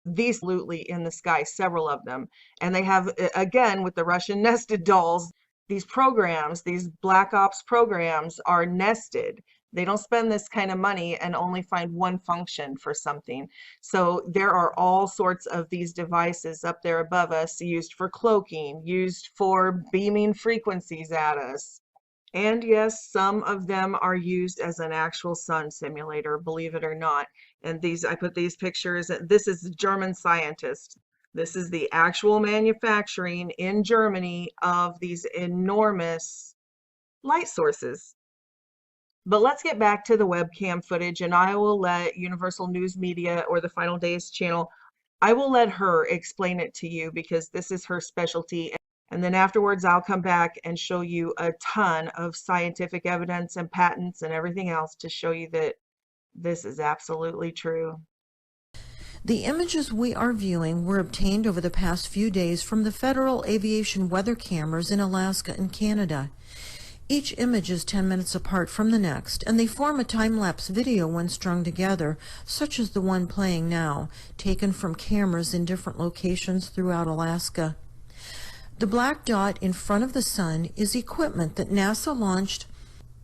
these absolutely in the sky, several of them. And they have, again, with the Russian nested dolls, these programs, these black ops programs are nested. They don't spend this kind of money and only find one function for something. So there are all sorts of these devices up there above us used for cloaking, used for beaming frequencies at us. And yes, some of them are used as an actual sun simulator, believe it or not. And these, I put these pictures, this is the German scientist. This is the actual manufacturing in Germany of these enormous light sources. But let's get back to the webcam footage, and I will let Universal News Media or the Final Days channel, I will let her explain it to you because this is her specialty. And then afterwards, I'll come back and show you a ton of scientific evidence and patents and everything else to show you that this is absolutely true. The images we are viewing were obtained over the past few days from the Federal Aviation weather cameras in Alaska and Canada. Each image is 10 minutes apart from the next, and they form a time-lapse video when strung together, such as the one playing now, taken from cameras in different locations throughout Alaska. The black dot in front of the sun is equipment that NASA launched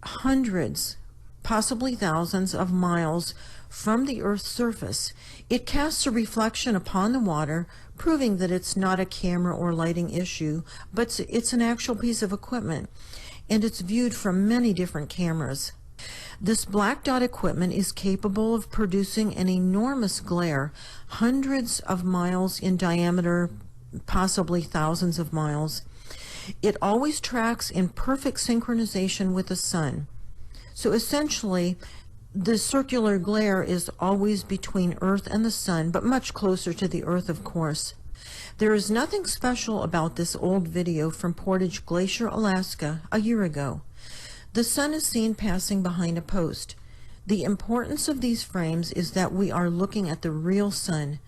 hundreds, possibly thousands of miles from the Earth's surface. It casts a reflection upon the water, proving that it's not a camera or lighting issue, but it's an actual piece of equipment, and it's viewed from many different cameras. This black dot equipment is capable of producing an enormous glare, hundreds of miles in diameter, possibly thousands of miles. It always tracks in perfect synchronization with the sun. So essentially, the circular glare is always between Earth and the sun, but much closer to the Earth, of course. There is nothing special about this old video from Portage Glacier, Alaska, a year ago. The sun is seen passing behind a post. The importance of these frames is that we are looking at the real sun.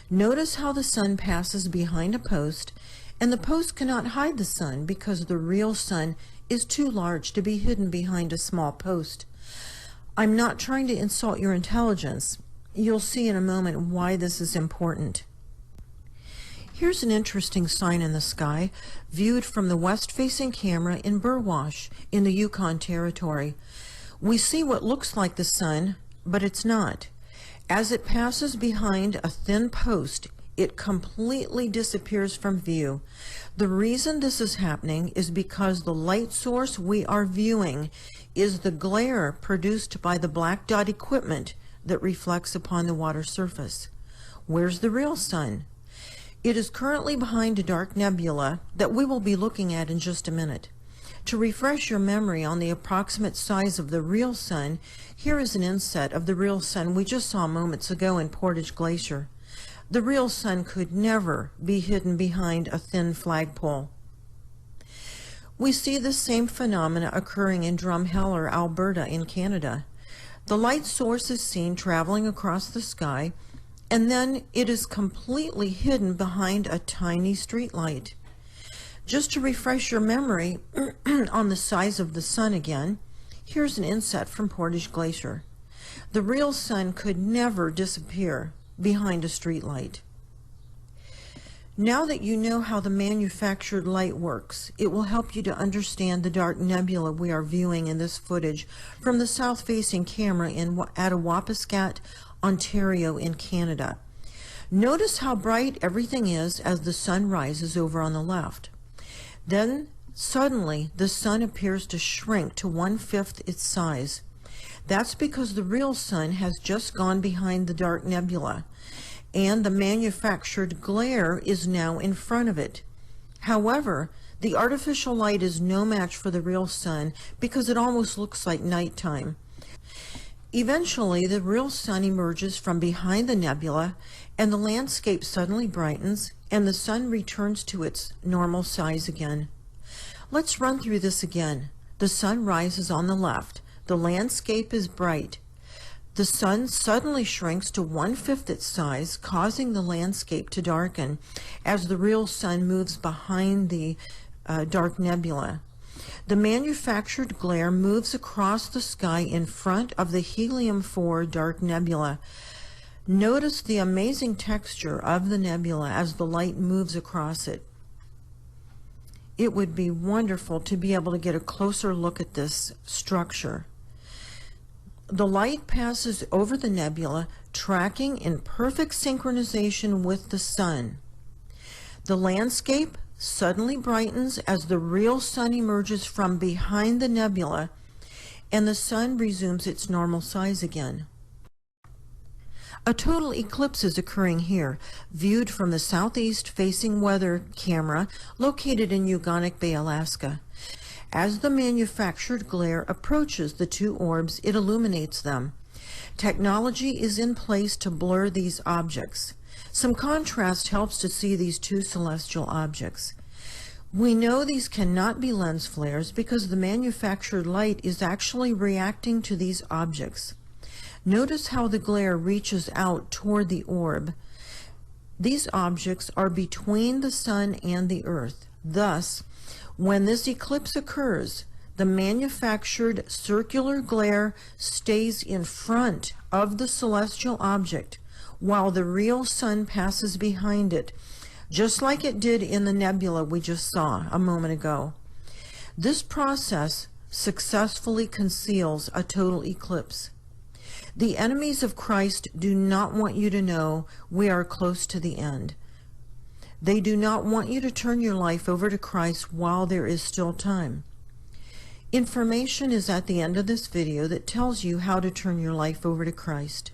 Notice how the sun passes behind a post, and the post cannot hide the sun because the real sun is too large to be hidden behind a small post. I'm not trying to insult your intelligence. You'll see in a moment why this is important. Here's an interesting sign in the sky, viewed from the west-facing camera in Burwash, in the Yukon Territory. We see what looks like the sun, but it's not. As it passes behind a thin post, it completely disappears from view. The reason this is happening is because the light source we are viewing is the glare produced by the black dot equipment that reflects upon the water surface. Where's the real sun? It is currently behind a dark nebula that we will be looking at in just a minute. To refresh your memory on the approximate size of the real sun, here is an inset of the real sun we just saw moments ago in Portage Glacier. The real sun could never be hidden behind a thin flagpole. We see the same phenomena occurring in Drumheller, Alberta in Canada. The light source is seen traveling across the sky, and then it is completely hidden behind a tiny streetlight. Just to refresh your memory on the size of the sun again, here's an inset from Portage Glacier. The real sun could never disappear behind a streetlight. Now that you know how the manufactured light works, it will help you to understand the dark nebula we are viewing in this footage from the south-facing camera at Attawapiskat, Ontario in Canada. Notice how bright everything is as the sun rises over on the left. Then suddenly the sun appears to shrink to 1/5 its size. That's because the real sun has just gone behind the dark nebula, and the manufactured glare is now in front of it. However, the artificial light is no match for the real sun because it almost looks like nighttime. Eventually, the real sun emerges from behind the nebula, and the landscape suddenly brightens, and the sun returns to its normal size again. Let's run through this again. The sun rises on the left. The landscape is bright. The sun suddenly shrinks to 1/5 its size, causing the landscape to darken as the real sun moves behind the dark nebula. The manufactured glare moves across the sky in front of the helium-4 dark nebula. Notice the amazing texture of the nebula as the light moves across it. It would be wonderful to be able to get a closer look at this structure. The light passes over the nebula, tracking in perfect synchronization with the sun. The landscape suddenly brightens as the real sun emerges from behind the nebula, and the sun resumes its normal size again. A total eclipse is occurring here, viewed from the southeast-facing weather camera located in Ugonik Bay, Alaska. As the manufactured glare approaches the two orbs, it illuminates them. Technology is in place to blur these objects. Some contrast helps to see these two celestial objects. We know these cannot be lens flares because the manufactured light is actually reacting to these objects. Notice how the glare reaches out toward the orb. These objects are between the sun and the earth. Thus, when this eclipse occurs, the manufactured circular glare stays in front of the celestial object, while the real sun passes behind it, just like it did in the nebula we just saw a moment ago. This process successfully conceals a total eclipse. The enemies of Christ do not want you to know we are close to the end. They do not want you to turn your life over to Christ while there is still time. Information is at the end of this video that tells you how to turn your life over to Christ.